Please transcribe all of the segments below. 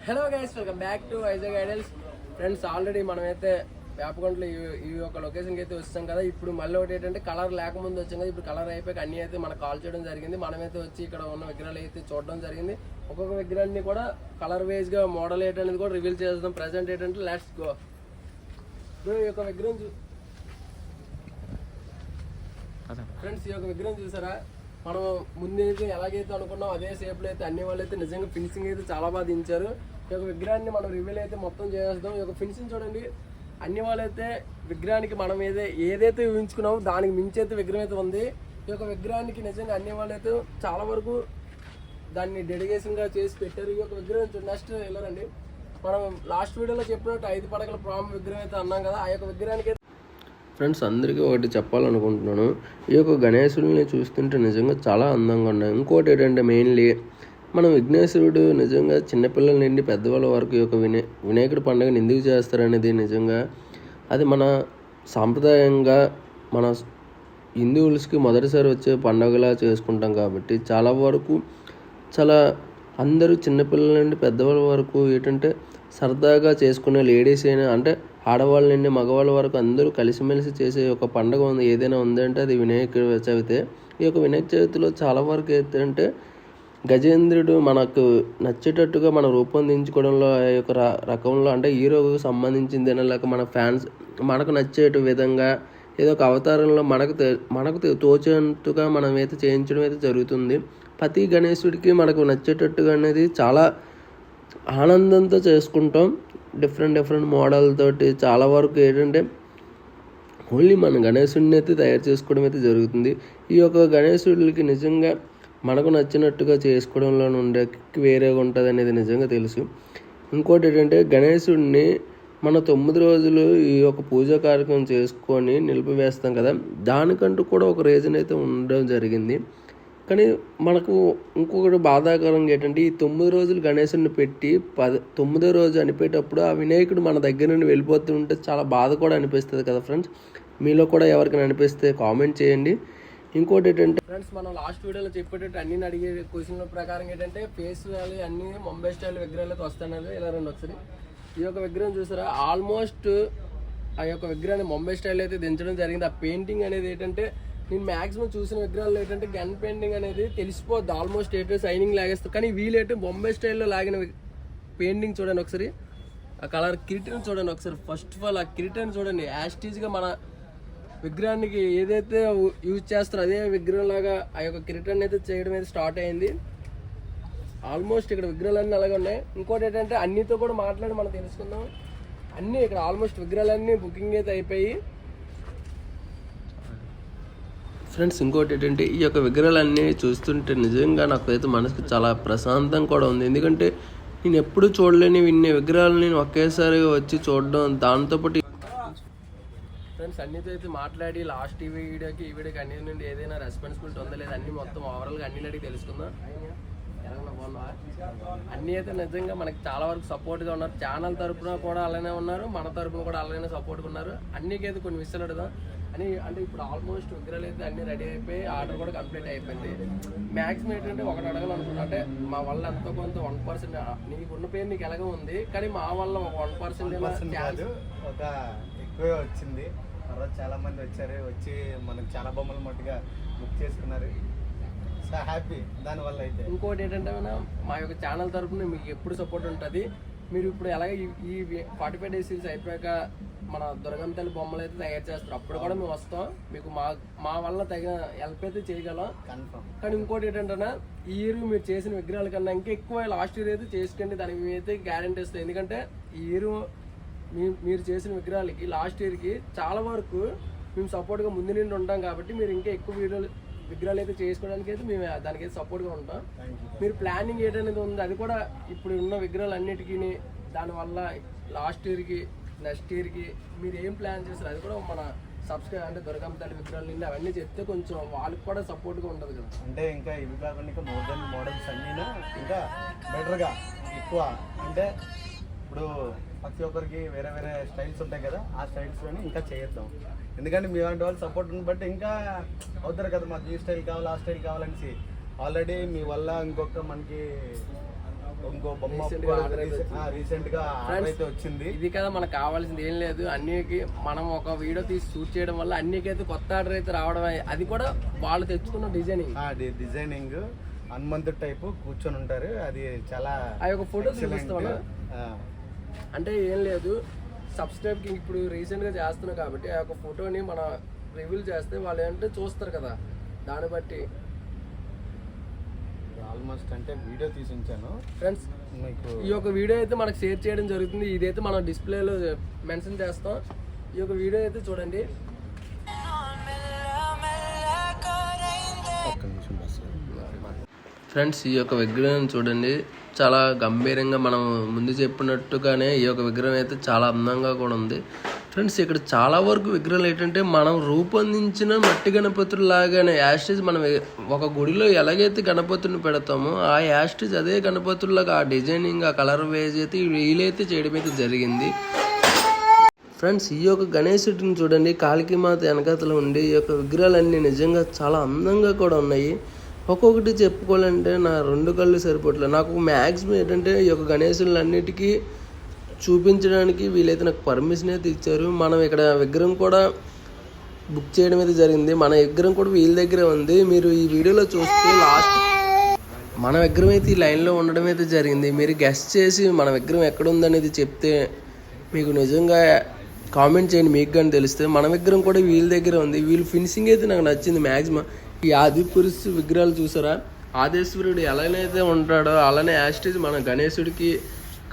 Hello guys, welcome back to Vizag idols. Friends, already మనమైతే వేపకొండలో ఈ యొక్క లొకేషన్కి అయితే వస్తాం కదా. ఇప్పుడు మళ్ళీ ఒకటి ఏంటంటే కలర్ లేకముందు వచ్చాం కదా, ఇప్పుడు కలర్ అయిపోయి అన్నీ అయితే మనకు కాల్ చేయడం జరిగింది. మనమైతే వచ్చి ఇక్కడ ఉన్న విగ్రహాలు అయితే చూడడం జరిగింది. ఒక్కొక్క విగ్రహాన్ని కూడా కలర్ వైజ్గా మోడల్ ఏంటనేది కూడా రివీల్ చేద్దాం. ప్రజెంట్ ఏంటంటే లెట్స్ గో. ఈ యొక్క విగ్రహం ఫ్రెండ్స్, ఈ యొక్క విగ్రహం చూసారా? మనం ముందైతే ఎలాగైతే అనుకున్నాం అదే షేప్లో అయితే అన్ని వాళ్ళు అయితే నిజంగా ఫినిషింగ్ అయితే చాలా బాగా దించారు. ఈ యొక్క విగ్రహాన్ని మనం రివీల్ అయితే మొత్తం చేసేద్దాం. ఈ యొక్క ఫినిషింగ్ చూడండి. అన్ని వాళ్ళైతే విగ్రహానికి మనం ఏదైతే ఊహించుకున్నామో దానికి మించి అయితే విగ్రహం అయితే ఉంది. ఈ యొక్క విగ్రహానికి నిజంగా అన్ని వాళ్ళైతే చాలా వరకు దాన్ని డెడికేషన్గా చేసి పెట్టారు. ఈ యొక్క విగ్రహం నెక్స్ట్ వెళ్ళారండి. మనం లాస్ట్ వీడియోలో చెప్పినట్టు 5 పడకల ప్రామ్ విగ్రహం అయితే అన్నాం కదా, ఆ యొక్క విగ్రహానికి ఫ్రెండ్స్, అందరికీ ఒకటి చెప్పాలనుకుంటున్నాను. ఈ యొక్క గణేశుడిని చూస్తుంటే నిజంగా చాలా అందంగా ఉన్నాయి. ఇంకోటి ఏంటంటే మెయిన్లీ మన విఘ్నేశ్వరుడు నిజంగా చిన్నపిల్లల నుండి పెద్దవాళ్ళ వరకు ఈ యొక్క వినాయకుడి పండుగను ఎందుకు చేస్తారనేది నిజంగా అది మన సాంప్రదాయంగా మన హిందువులకి మొదటిసారి వచ్చే పండుగలా చేసుకుంటాం కాబట్టి చాలా వరకు అందరూ చిన్నపిల్లల నుండి పెద్దవాళ్ళ వరకు ఏంటంటే సరదాగా చేసుకునే లేడీస్ అయినా అంటే ఆడవాళ్ళ నుండి మగవాళ్ళ వరకు అందరూ కలిసిమెలిసి చేసే ఒక పండుగ ఉంది ఏదైనా ఉందంటే అది వినాయక చవితి. ఈ యొక్క వినాయక చవితిలో చాలా వరకు ఏంటంటే గజేంద్రుడు మనకు నచ్చేటట్టుగా మనం రూపొందించుకోవడంలో ఆ యొక్క రకంలో అంటే హీరోకు సంబంధించింది లేక మన ఫ్యాన్స్ మనకు నచ్చేటు విధంగా ఏదో ఒక అవతారంలో మనకు తోచేంతగా మనం అయితే చేయించడం అయితే జరుగుతుంది. ప్రతి గణేశుడికి మనకు నచ్చేటట్టుగా అనేది చాలా ఆనందంతో చేసుకుంటాం. డిఫరెంట్ మోడల్ తోటి చాలా వరకు ఏంటంటే ఓన్లీ మన గణేశుడిని అయితే తయారు చేసుకోవడం అయితే జరుగుతుంది. ఈ యొక్క గణేశుడికి నిజంగా మనకు నచ్చినట్టుగా చేసుకోవడంలో ఉండే వేరేగా ఉంటుంది అనేది నిజంగా తెలుసు. ఇంకోటి ఏంటంటే గణేశుడిని మన 9 రోజులు ఈ యొక్క పూజా కార్యక్రమం చేసుకొని నిలిపివేస్తాం కదా, దానికంటూ కూడా ఒక రీజన్ అయితే ఉండడం జరిగింది. కానీ మనకు ఇంకొకటి బాధాకరంగా ఏంటంటే ఈ 9 రోజులు గణేశుడిని పెట్టి 9వ రోజు అనిపేటప్పుడు ఆ వినాయకుడు మన దగ్గర నుండి వెళ్ళిపోతుంటే చాలా బాధ కూడా అనిపిస్తుంది కదా ఫ్రెండ్స్. మీలో కూడా ఎవరికైనా అనిపిస్తే కామెంట్ చేయండి. ఇంకోటి ఏంటంటే ఫ్రెండ్స్, మనం లాస్ట్ వీడియోలో చెప్పేటట్టు అన్ని అడిగే క్వశ్చన్ల ప్రకారం ఏంటంటే ఫేస్ వ్యాలీ అన్ని ముంబై స్టైల్ విగ్రహాలు అయితే వస్తాయి. ఇలా రండి ఒకసారి. ఈ యొక్క విగ్రహం చూసారా? ఆల్మోస్ట్ ఆ యొక్క విగ్రహాన్ని ముంబై స్టైల్ అయితే దించడం జరిగింది. ఆ పెయింటింగ్ అనేది ఏంటంటే నేను మ్యాక్సిమం చూసిన విగ్రహాలు ఏంటంటే గన్ పెయింటింగ్ అనేది తెలిసిపోద్ది, ఆల్మోస్ట్ ఏంటంటే సైనింగ్ లాగేస్తుంది. కానీ వీళ్ళేంటే బొంబాయి స్టైల్లో లాగిన పెయింటింగ్ చూడండి ఒకసారి. ఆ కలర్ కిరీటం చూడండి ఒకసారి. ఫస్ట్ ఆఫ్ ఆల్ ఆ కిరీటాన్ని చూడండి. యాస్టీజ్గా మన విగ్రహానికి ఏదైతే యూజ్ చేస్తారో అదే విగ్రహం లాగా ఆ యొక్క కిరీటాన్ని అయితే చేయడం అయితే స్టార్ట్ అయింది. ఆల్మోస్ట్ ఇక్కడ విగ్రహాలన్నీ అలాగే ఉన్నాయి. ఇంకోటి ఏంటంటే అన్నితో కూడా మాట్లాడి మనం తెలుసుకుందాం. అన్నీ ఇక్కడ ఆల్మోస్ట్ విగ్రహాలన్నీ బుకింగ్ అయితే అయిపోయి ఫ్రెండ్స్, ఇంకోటి ఏంటంటే ఈ యొక్క విగ్రహాలన్నీ చూస్తుంటే నిజంగా నాకైతే మనసుకు చాలా ప్రశాంతం కూడా ఉంది. ఎందుకంటే నేను ఎప్పుడు చూడలేని విన్నే విగ్రహాలు నేను ఒకేసారి వచ్చి చూడడం, దాంతోపాటు ఫ్రెండ్స్ అన్నితో అయితే మాట్లాడి లాస్ట్ ఈ వీడియోకి అన్ని నుండి ఏదైనా రెస్పాన్సిబిలిటీ ఉందా లేదా అన్ని మొత్తం ఓవరాల్గా అన్ని అడిగి తెలుసుకుందాం. అన్నీ అయితే నిజంగా మనకి చాలా వరకు సపోర్ట్గా ఉన్నారు. ఛానల్ తరపున కూడా అలానే ఉన్నారు, మన తరపున కూడా అలానే సపోర్ట్గా ఉన్నారు. అన్నికైతే కొన్ని విషయాలు అడుగుదాం అంటే ఇప్పుడు ఆల్మోస్ట్ విగ్రహాలు అయితే అన్ని రెడీ అయిపోయి ఆర్డర్ కూడా కంప్లీట్ అయిపోయింది. మ్యాక్సిమం ఏంటంటే ఒకటి అడగాలనుకున్నా అంటే మా వల్ల ఎంతో కొంత 1% నీకు ఉన్న పేరు నీకు ఎలాగో ఉంది, కానీ మా వల్ల ఒక 1% ఒక ఎక్కువే వచ్చింది. తర్వాత చాలా మంది వచ్చి మనకు చాలా బొమ్మలు మట్టుగా బుక్ చేసుకున్నారు. సో హ్యాపీ దానివల్ల అయితే. ఇంకోటి ఏంటంటే మా యొక్క ఛానల్ తరఫున మీకు ఎప్పుడు సపోర్ట్ ఉంటుంది. మీరు ఇప్పుడు ఎలాగ ఈ 45 days సిరీస్ అయిపోయాక మన దుర్గమ్మ తల్లి బొమ్మలు అయితే తయారు చేస్తారు, అప్పుడు కూడా మేము వస్తాం. మీకు మా వల్ల తగిన హెల్ప్ అయితే చేయగలం కన్ఫర్మ్. కానీ ఇంకోటి ఏంటంటే ఈ ఇయర్ మీరు చేసిన విగ్రహాల కన్నా ఇంకా ఎక్కువ లాస్ట్ ఇయర్ అయితే చేసుకోండి, దానికి మేమైతే గ్యారెంటీ ఇస్తాం. ఎందుకంటే ఈ ఇయర్ మీరు చేసిన విగ్రహాలకి లాస్ట్ ఇయర్కి చాలా వరకు మేము సపోర్ట్గా ముందు నుండి ఉంటాం కాబట్టి మీరు ఇంకా ఎక్కువ విగ్రహాలు అయితే చేసుకోవడానికి అయితే మేము దానికైతే సపోర్ట్గా ఉంటాం. మీరు ప్లానింగ్ ఏంటనేది ఉంది, అది కూడా ఇప్పుడు ఉన్న విగ్రహాలు అన్నిటికీ దానివల్ల లాస్ట్ ఇయర్కి నెక్స్ట్ ఇయర్కి మీరు ఏం ప్లాన్ చేస్తారు అది కూడా మన సబ్స్క్రైబ్ అంటే దుర్గమ్మ తల్లి విగ్రహాలు నుండి అవన్నీ చెప్తే కొంచెం వాళ్ళకి కూడా సపోర్ట్గా ఉంటుంది కదా. అంటే ఇంకా ఇవి కాకుండా ఇంకా మోడర్న్ మోడల్స్ అన్నీ ఇంకా బెటర్గా ఎక్కువ అంటే ఇప్పుడు ప్రతి ఒక్కరికి వేరే స్టైల్స్ ఉంటాయి కదా, ఆ స్టైల్స్లోనే ఇంకా చేద్దాం. ఎందుకంటే మీ లాంటి వాళ్ళు సపోర్ట్ ఉంది బట్టి ఇంకా అవుతారు కదా, మాకు ఈ స్టైల్ కావాలి ఆ స్టైల్ కావాలనేసి. ఆల్రెడీ మీ వల్ల ఇంకొక మనకి ఇంకో బొమ్మ Recent గా order అయితే రీసెంట్ గా ఆర్డర్ అయితే వచ్చింది. ఇది కదా మనకు కావాల్సింది, ఏం లేదు. అన్నికి మనం ఒక వీడియో తీసి షూట్ చేయడం వల్ల అన్నికైతే కొత్త ఆర్డర్ అయితే రావడం, అది కూడా వాళ్ళు తెచ్చుకున్న డిజైనింగ్. డిజైనింగ్ హనుమంతు టైప్ కూర్చొని ఉంటారు. అది చాలా ఆ యొక్క ఫోటో excellent. చూపిస్తామన్నా. ఆ, అంటే ఏం లేదు, సబ్స్క్రైబ్ కి ఇప్పుడు రీసెంట్ గా చేస్తున్నాం కాబట్టి ఆ యొక్క ఫోటోని మన రివీల్ చేస్తే వాళ్ళు ఏంటంటే చూస్తారు కదా, దాన్ని బట్టి. ఆల్మోస్ట్ అంటే వీడియో తీసి ఉంచాను ఫ్రెండ్స్, మీకు. ఈ యొక్క వీడియో అయితే మనకు షేర్ చేయడం జరుగుతుంది. ఇదైతే మనం డిస్ప్లేలో మెన్షన్ చేస్తాం. ఈ యొక్క వీడియో అయితే చూడండి. ఒక్క నిమిషం బస్. ఫ్రెండ్స్, ఈ యొక్క విగ్రహం చూడండి, చాలా గంభీరంగా మనం ముందు చెప్పినట్టుగానే ఈ యొక్క విగ్రహం అయితే చాలా అందంగా కూడా ఉంది. ఫ్రెండ్స్, ఇక్కడ చాలా వరకు విగ్రహాలు ఏంటంటే మనం రూపొందించిన మట్టి గణపతులు లాగానే యాస్టేజ్ మనం ఒక గుడిలో ఎలాగైతే గణపతుని పెడతామో ఆ యాస్టేజ్ అదే గణపతుల్లాగా ఆ డిజైనింగ్, ఆ కలర్ వేజ్ అయితే వీలైతే చేయడం అయితే జరిగింది. ఫ్రెండ్స్, ఈ యొక్క గణేశుడిని చూడండి, కాళికీమాత వెనకాతలో ఉండి ఈ యొక్క విగ్రహాలన్నీ నిజంగా చాలా అందంగా కూడా ఉన్నాయి. ఒక్కొక్కటి చెప్పుకోవాలంటే నా 2 కళ్ళు సరిపోవట్లేదు. నాకు మ్యాక్సిమం ఏంటంటే ఈ యొక్క గణేశులన్నిటికీ చూపించడానికి వీలైతే నాకు పర్మిషన్ అయితే ఇచ్చారు. మనం ఇక్కడ విగ్రహం కూడా బుక్ చేయడం అయితే జరిగింది. మన విగ్రహం కూడా వీళ్ళ దగ్గరే ఉంది. మీరు ఈ వీడియోలో చూస్తే లాస్ట్ మన విగ్రహం అయితే ఈ లైన్లో ఉండడం అయితే జరిగింది. మీరు గెస్ట్ చేసి మన విగ్రహం ఎక్కడ ఉందనేది చెప్తే మీకు నిజంగా కామెంట్ చేయండి, మీకు కానీ తెలిస్తే. మన విగ్రహం కూడా వీళ్ళ దగ్గర ఉంది. వీళ్ళ ఫినిషింగ్ అయితే నాకు నచ్చింది మ్యాక్సిమం. ఈ ఆదిపురుష్ విగ్రహాలు చూసారా, ఆదేశ్వరుడు ఎలాగైతే ఉంటాడో అలానే యాస్టేజ్ మన గణేశుడికి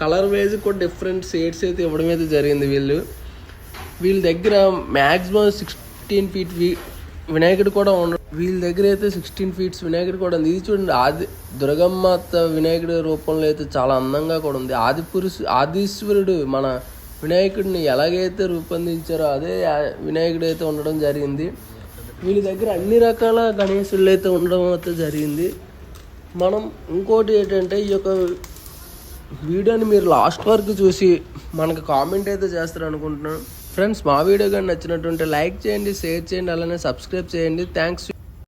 కలర్ వైజ్ కూడా డిఫరెంట్ షేడ్స్ అయితే ఇవ్వడం అయితే జరిగింది. వీళ్ళ దగ్గర మ్యాక్సిమం 16 feet వినాయకుడు కూడా ఉండడు. వీళ్ళ దగ్గర అయితే 16 feet వినాయకుడు కూడా ఉంది. ఇది చూడండి, దుర్గమ్మాత వినాయకుడి రూపంలో అయితే చాలా అందంగా కూడా ఉంది. ఆదిశ్వరుడు మన వినాయకుడిని ఎలాగైతే రూపొందించారో అదే వినాయకుడు అయితే ఉండడం జరిగింది. వీళ్ళ దగ్గర అన్ని రకాల గణేశుళ్ళు అయితే ఉండడం అయితే జరిగింది. మనం ఇంకోటి ఏంటంటే ఈ యొక్క వీడియోని మీరు లాస్ట్ వరకు చూసి మనకు కామెంట్ అయితే చేస్తారు అనుకుంటున్నాను. ఫ్రెండ్స్, మా వీడియో కానీ నచ్చినట్టుంటే లైక్ చేయండి, షేర్ చేయండి, అలానే సబ్స్క్రైబ్ చేయండి. థ్యాంక్స్.